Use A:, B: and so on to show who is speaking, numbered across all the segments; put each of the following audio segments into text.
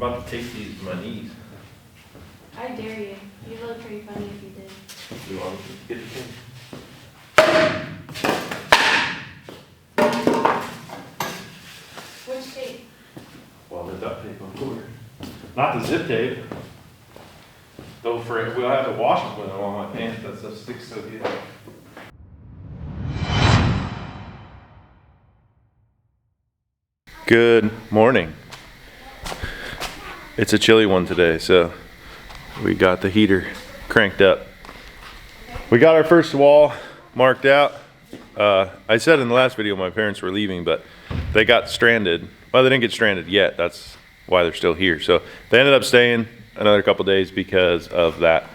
A: about to take these to my knees.
B: I dare you. You look pretty funny if you did.
A: You want to get the thing?
B: Which tape?
A: Well, the duct tape, of course. Not the zip tape. Though we'll have to wash them with it on my pants. That stuff sticks so good. Good morning. It's a chilly one today, so we got the heater cranked up. We got our first wall marked out. I said in the last video my parents were leaving, but they got stranded. Well, they didn't get stranded yet. That's why they're still here. So they ended up staying another couple days because of that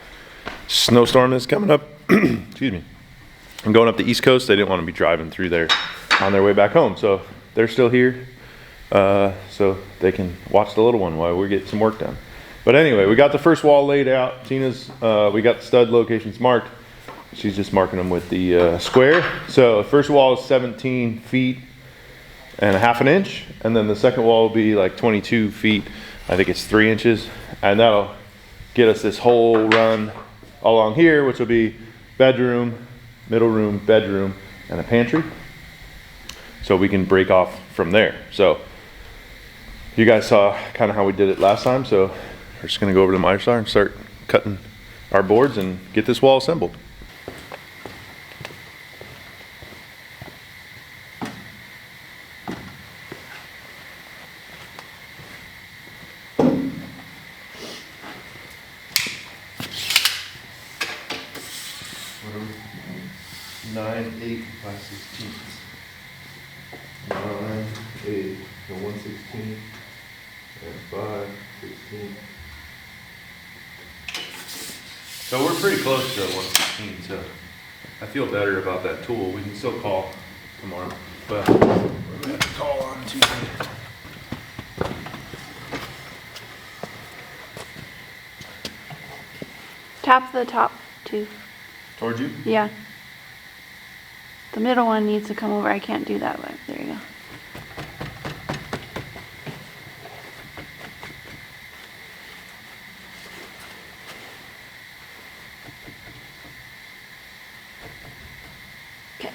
A: snowstorm that's coming up. Excuse me. And going up the East Coast, they didn't want to be driving through there on their way back home. So they're still here. So they can watch the little one while we get some work done. But anyway, we got the first wall laid out. Tina's, we got the stud locations marked. She's just marking them with the square. So the first wall is 17 feet and a half an inch. And then the second wall will be like 22 feet. I think it's 3 inches. And that'll get us this whole run along here, which will be bedroom, middle room, bedroom, and a pantry. So we can break off from there. So you guys saw kind of how we did it last time. So we're just gonna go over to MyStar and start cutting our boards and get this wall assembled. What are we? 9, 8, 5, 16. 9, 8, and 116, and 5, 16. So we're pretty close to 116, so I feel better about that tool. We can still call tomorrow, but we're gonna have to call on Tuesday.
B: Tap the top two.
A: Towards you?
B: Yeah. The middle one needs to come over. I can't do that, but there you go. Okay.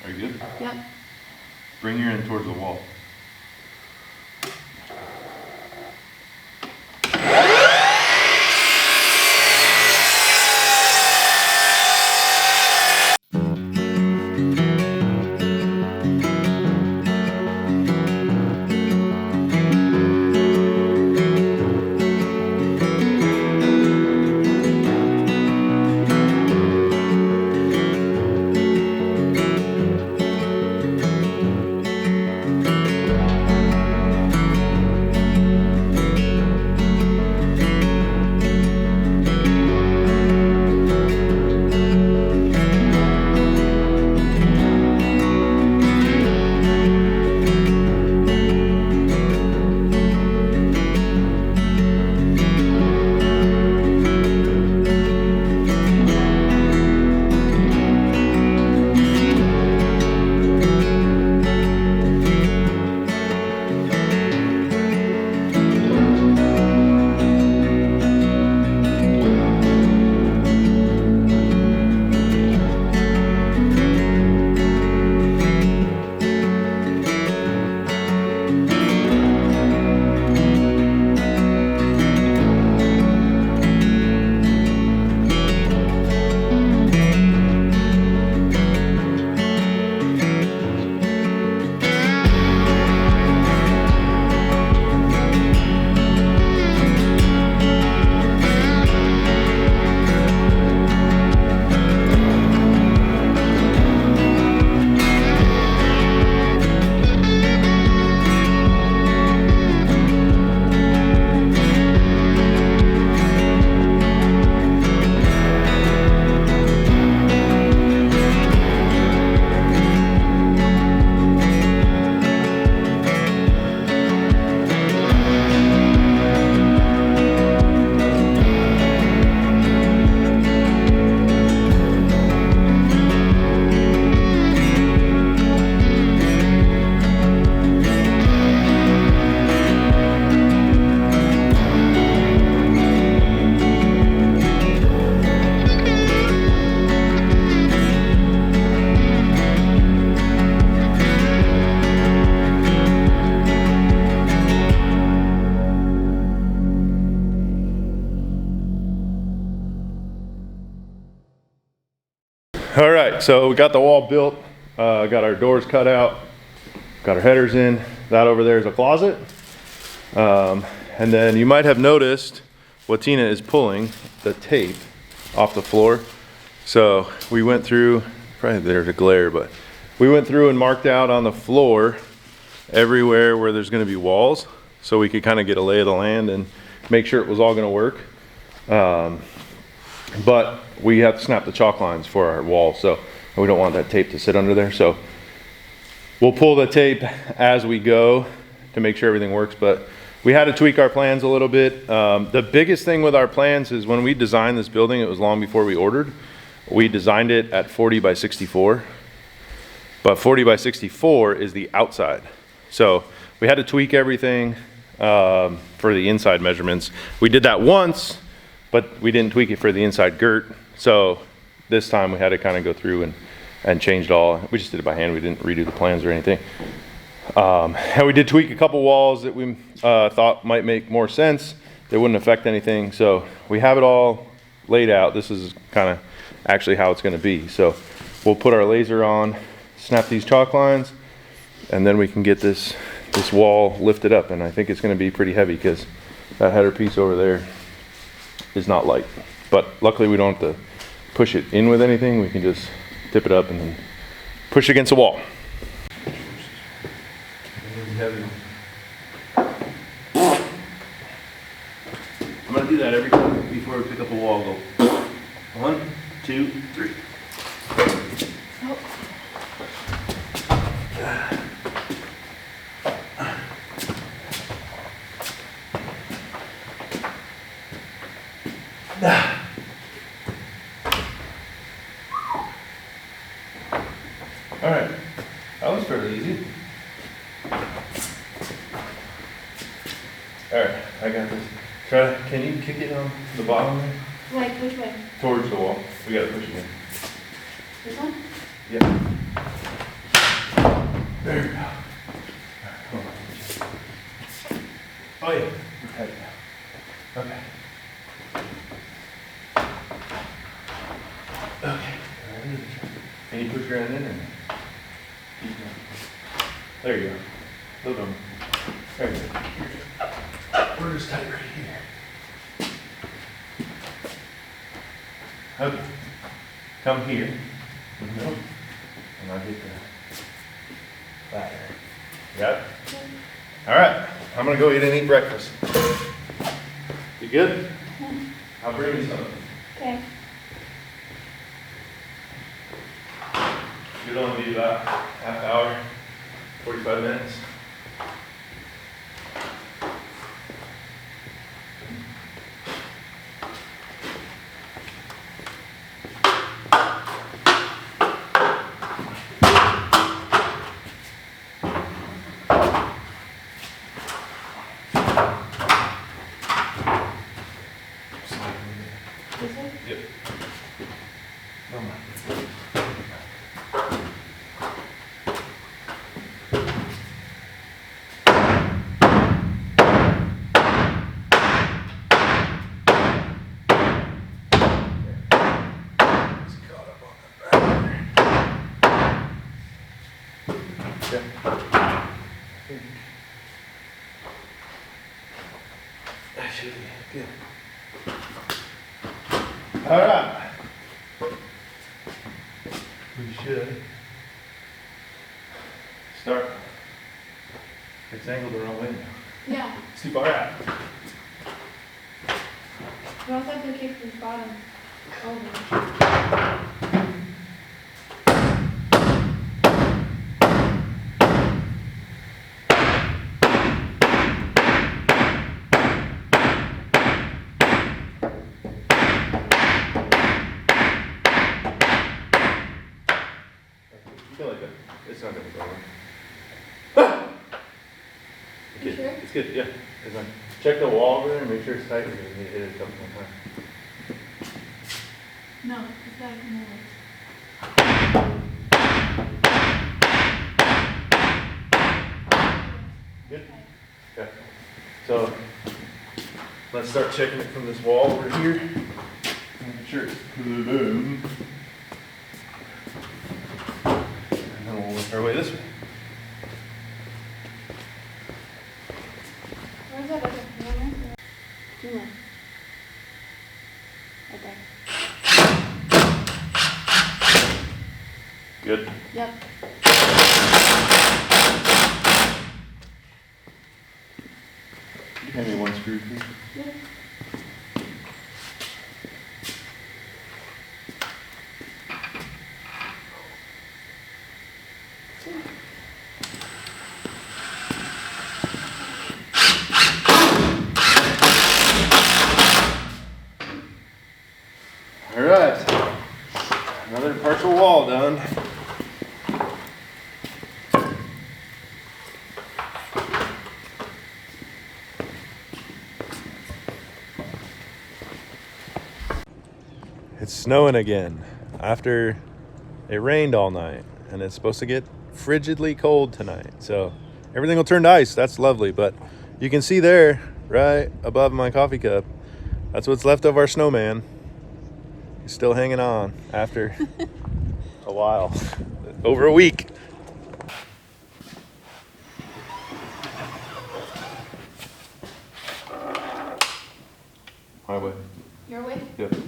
A: Are you good?
B: Yep.
A: Bring your end towards the wall. All right, so we got the wall built, got our doors cut out, got our headers in. That over there is a closet. And then you might have noticed what Tina is pulling, the tape off the floor. So we went through, probably there's a glare, but we went through and marked out on the floor everywhere where there's gonna be walls, so we could kind of get a lay of the land and make sure it was all gonna work. But we have to snap the chalk lines for our wall, so we don't want that tape to sit under there. So we'll pull the tape as we go to make sure everything works, but we had to tweak our plans a little bit. The biggest thing with our plans is when we designed this building, it was long before we ordered. We designed it at 40 by 64, but 40 by 64 is the outside. So we had to tweak everything for the inside measurements. We did that once, but we didn't tweak it for the inside girt. So this time we had to kind of go through and change it all. We just did it by hand. We didn't redo the plans or anything. And we did tweak a couple walls that we thought might make more sense. They wouldn't affect anything. So we have it all laid out. This is kind of actually how it's going to be. So we'll put our laser on, snap these chalk lines, and then we can get this wall lifted up. And I think it's going to be pretty heavy because that header piece over there is not light. But luckily we don't have to push it in with anything. We can just tip it up and then push it against the wall. Heavy. I'm gonna do that every time before we pick up a wall. Go 1, 2, 3.
B: Oh.
A: All right, that was fairly easy. All right, I got this. Can you kick it on the bottom there?
B: Like, which way?
A: Towards the wall. We gotta push it in.
B: This one?
A: Yeah. There we go. All right, hold on. Oh yeah, we're tight now. Okay. Okay. Can you push your hand in or no? There you go. Little bit. There you go. We're just tight right here. Okay. Come here. And I'll get the ladder. Got it? All right. I'm going to go eat and eat breakfast. You good? I'll bring you some.
B: Okay.
A: It'll only be about half hour, 45 minutes. Yep. No more. That should be good. All right. We should start. It's angled the wrong way now.
B: Yeah.
A: It's too far out.
B: You also have to kick the bottom over.
A: It's not going to go wrong.
B: You sure?
A: It's good, yeah. It's fine. Check the wall over there and make sure it's tight because you need to hit it a couple more times.
B: No, it's gotta come over.
A: Good? Okay. So let's start checking it from this wall over here. Make sure it's boom. Good?
B: Yep.
A: You hand me one screw, please?
B: Yep.
A: All right, another partial wall done. It's snowing again after it rained all night, and it's supposed to get frigidly cold tonight. So everything will turn to ice. That's lovely, but you can see there, right above my coffee cup, that's what's left of our snowman. He's still hanging on after a while, over a week. My way.
B: Your way?
A: Yep.
B: Good.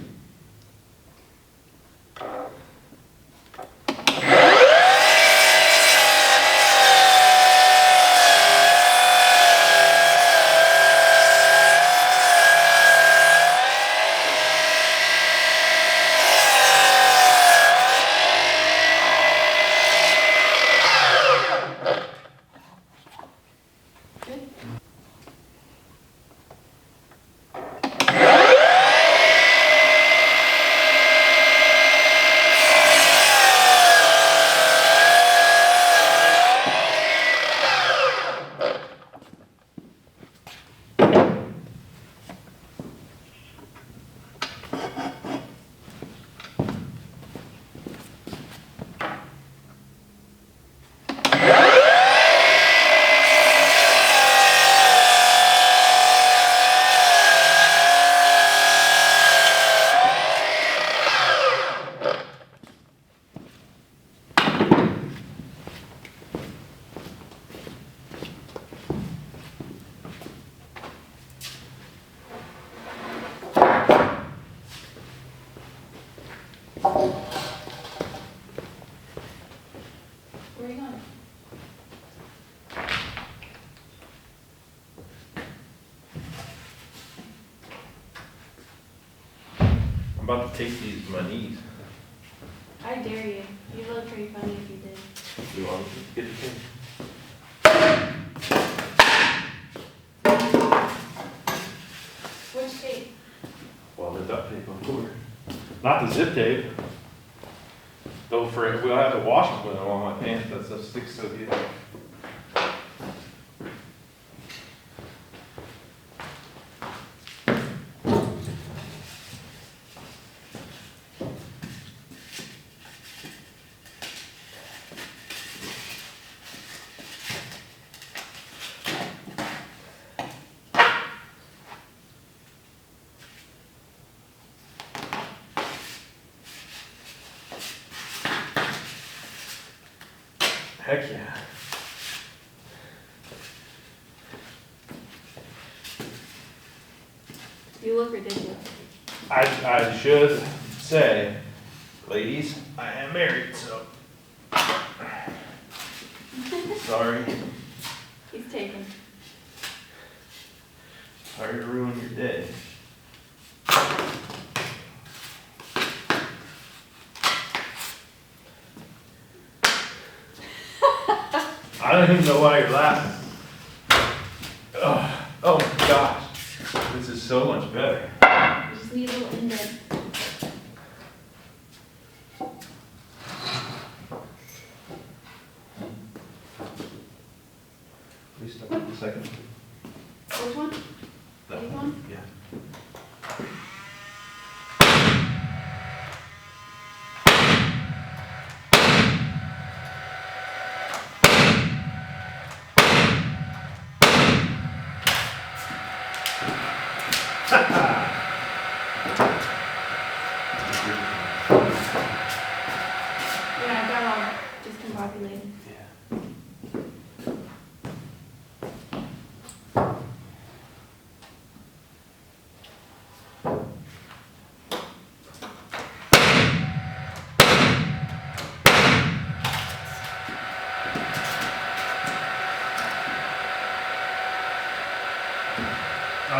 B: Where are you going?
A: I'm about to take these to my knees.
B: I dare you. You look pretty funny if you did.
A: You want to get the thing?
B: Which tape?
A: Well, the duct tape on board. Not the zip tape. Though we'll have to wash it with it on my pants. That stuff sticks so good. Heck yeah.
B: You look ridiculous.
A: I should say, ladies, I am married, so. Sorry.
B: He's taken.
A: Sorry to ruin your day. I don't even know why you're laughing. Oh my gosh. This is so much better.
B: You just need a little indent.
A: Please stop for a second.
B: Which one?
A: That
B: These ones?
A: Yeah.
B: Yeah, I got all discombobulated.
A: Yeah.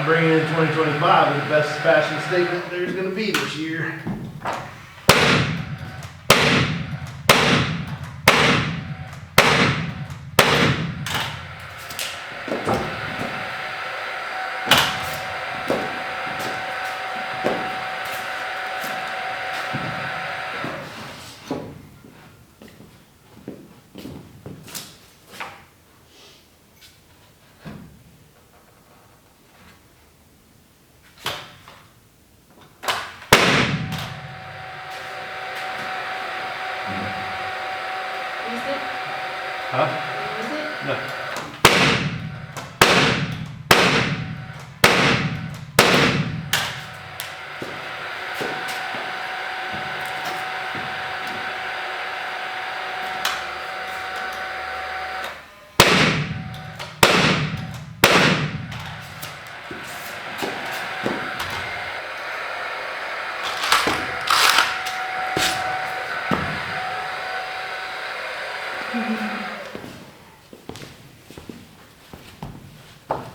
C: I'm bringing in 2025 as the best fashion statement there's going to be this year.
B: Use it?
C: Huh?
B: Use it?
C: No.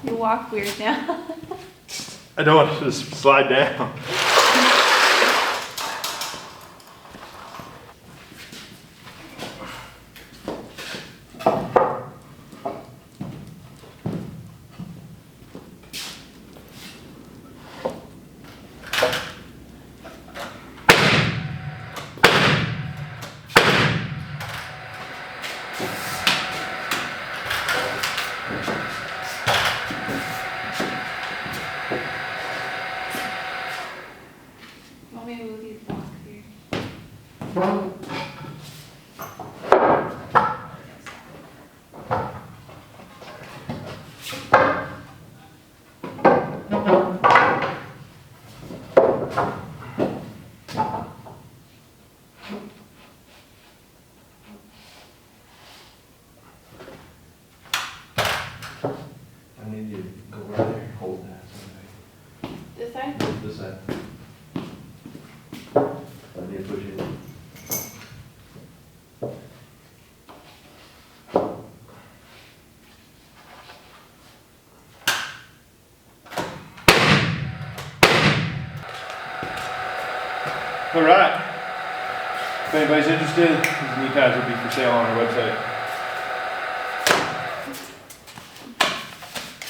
B: You walk weird now.
A: I don't want to just slide down.
B: Want me to move these blocks here?
C: I need you to go right there, hold that.
B: This side?
C: This side. I need to push it. All right. If anybody's interested, these knee pads will be for sale on our website.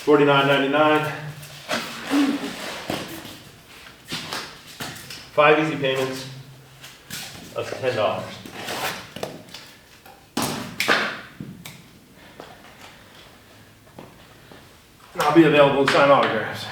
C: $49.99. 5 easy payments of $10. And I'll be available to sign autographs.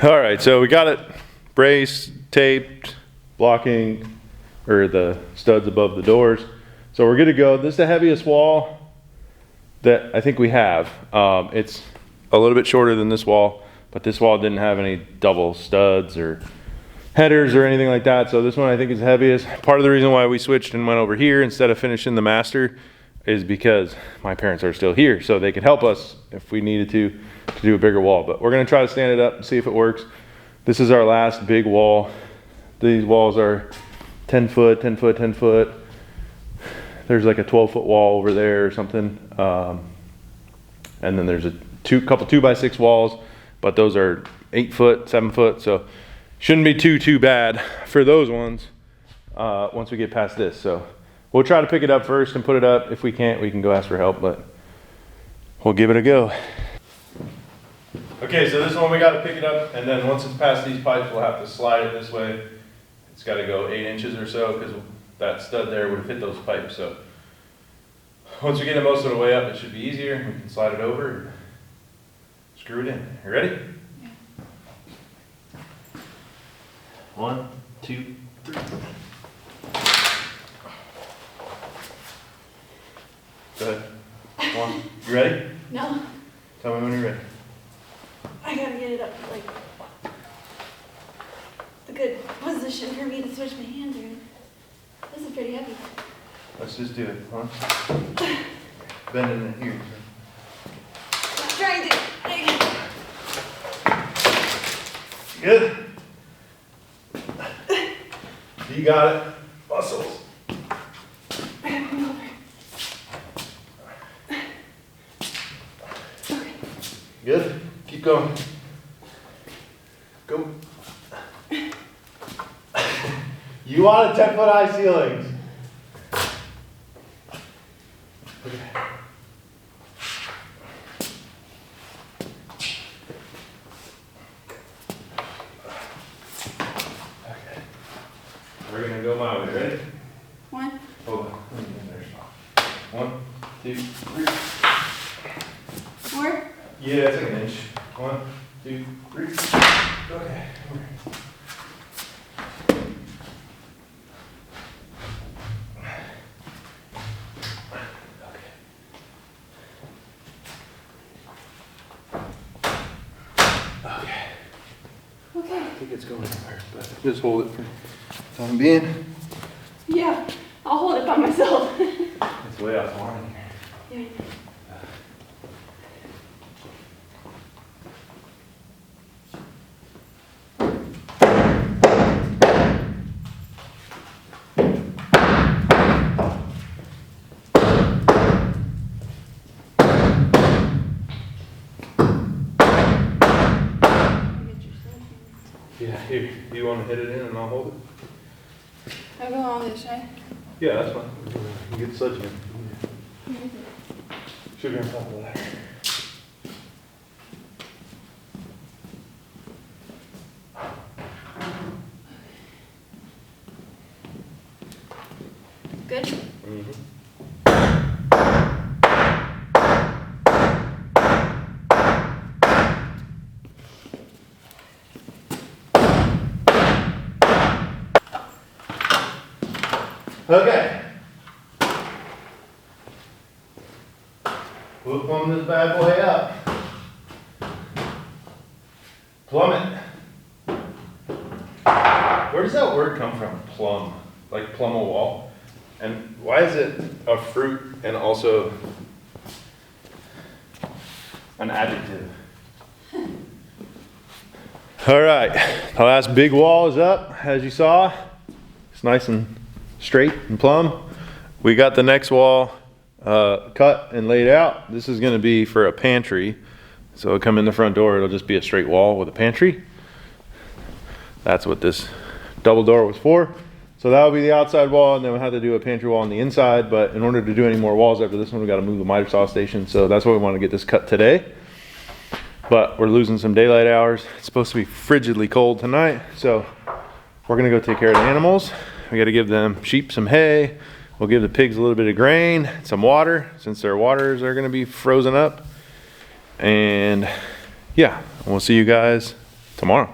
A: All right, so we got it braced, taped, blocking, or the studs above the doors. So we're good to go. This is the heaviest wall that I think we have. It's a little bit shorter than this wall. but this wall didn't have any double studs or headers or anything like that. So this one I think is heaviest. Part of the reason why we switched and went over here instead of finishing the master is because my parents are still here, so they could help us if we needed to do a bigger wall. But we're gonna try to stand it up and see if it works. This is our last big wall. These walls are 10 foot, 10 foot, 10 foot. There's like a 12-foot wall over there or something. And then there's a couple 2x6 walls, but those are 8 foot, 7 foot. So shouldn't be too bad for those ones once we get past this. So we'll try to pick it up first and put it up. If we can't, we can go ask for help, but we'll give it a go. Okay, so this one we got to pick it up, and then once it's past these pipes, we'll have to slide it this way. It's got to go 8 inches or so because that stud there would have hit those pipes. So once we get it most of the way up, it should be easier. We can slide it over and screw it in. You ready?
B: Yeah.
A: 1, 2, 3. Go ahead. 1. You ready?
B: No,
A: Tell me when you're ready.
B: I gotta get it up to like a good position for me to switch my hands in. This is pretty heavy.
A: Let's just do it. 1. Bending it here.
B: I'm trying to.
A: Good. You got it. Muscles. Good. Keep going. Go. You want 10-foot high ceilings. Okay. We're gonna go my way, ready?
B: 1.
A: Hold on. 1, 2, 3.
B: 4.
A: Yeah, it's like an inch. 1, 2, 3. Okay.
B: Okay.
A: I think it's going somewhere, but just hold it for the time being.
B: Yeah, I'll hold it by myself.
A: It's way out the line here.
B: Yeah.
A: Yeah, here. Do you want to hit it in and I'll hold it?
B: I'll go on this side.
A: Yeah, that's fine. You get the sledgehammer. Sugar on top of that.
B: Good?
A: Mm-hmm. Okay. We'll plumb this bad boy up. Plumb it. Where does that word come from? Plumb. Like plumb a wall? And why is it a fruit and also an adjective? All right, the last big wall is up, as you saw. It's nice and straight and plumb. We got the next wall cut and laid out. This is gonna be for a pantry. So it'll come in the front door, it'll just be a straight wall with a pantry. That's what this double door was for. So that'll be the outside wall, and then we'll have to do a pantry wall on the inside. But in order to do any more walls after this one, we gotta move the miter saw station. So that's why we wanna get this cut today. But we're losing some daylight hours. It's supposed to be frigidly cold tonight. So we're gonna go take care of the animals. We gotta give them sheep some hay. We'll give the pigs a little bit of grain, some water, since their waters are gonna be frozen up. And yeah, we'll see you guys tomorrow.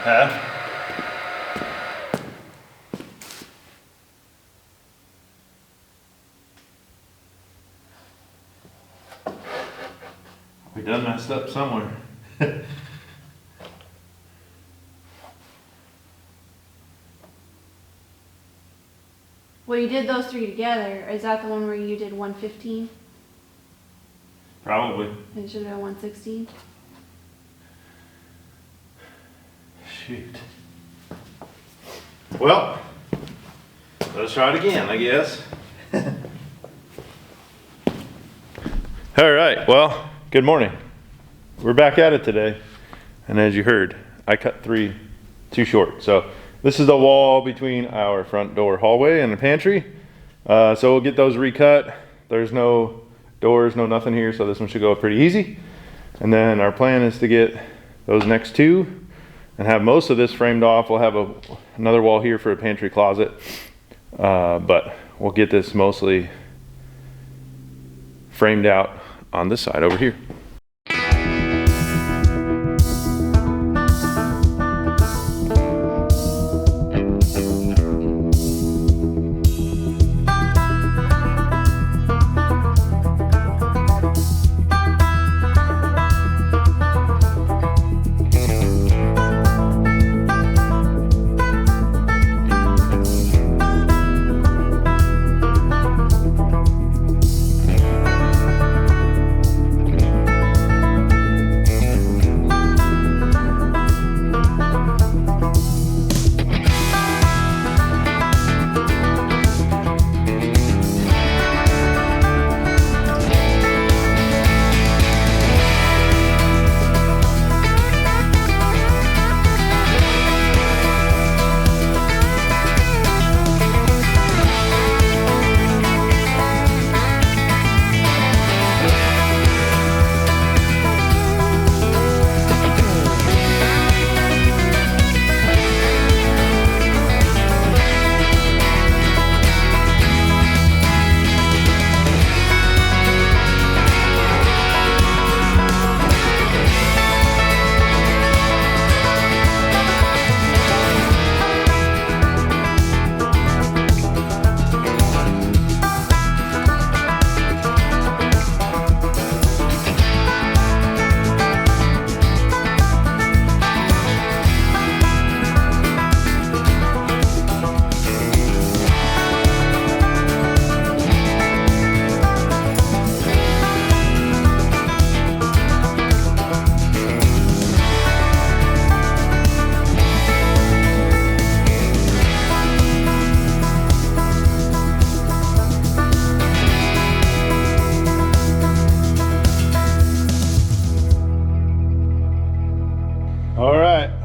A: Huh? We done messed up somewhere.
B: Well, you did those three together. Is that the one where you did 115?
A: Probably.
B: And it should have been 116?
A: Shoot. Well, let's try it again, I guess. All right, well, good morning. We're back at it today. And as you heard, I cut 3 too short. So this is the wall between our front door hallway and the pantry. So we'll get those recut. There's no doors, no nothing here, so this one should go up pretty easy. And then our plan is to get those next 2 and have most of this framed off. We'll have another wall here for a pantry closet, but we'll get this mostly framed out on this side over here.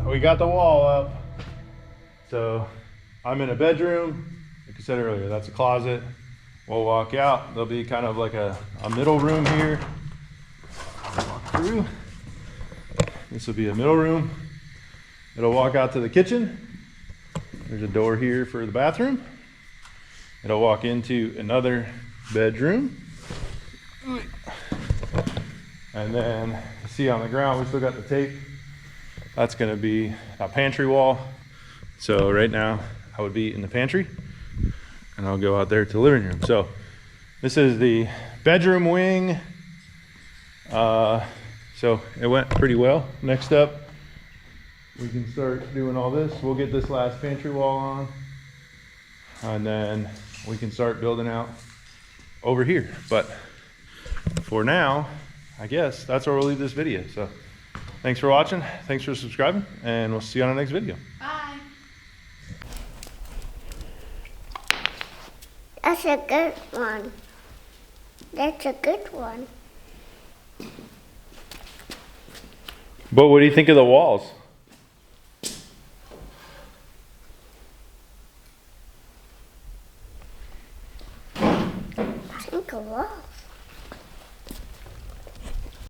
A: We got the wall up. So I'm in a bedroom. Like I said earlier, that's a closet. We'll walk out. There'll be kind of like a middle room here. Walk through. This will be a middle room. It'll walk out to the kitchen. There's a door here for the bathroom. It'll walk into another bedroom. And then you see on the ground, we still got the tape. That's gonna be a pantry wall. So right now I would be in the pantry and I'll go out there to the living room. So this is the bedroom wing. So it went pretty well. Next up, we can start doing all this. We'll get this last pantry wall on and then we can start building out over here. But for now, I guess that's where we'll leave this video. So thanks for watching, thanks for subscribing, and we'll see you on the next video.
B: Bye.
D: That's a good one. That's a good one.
A: But what do you think of the walls?
D: Think a lot.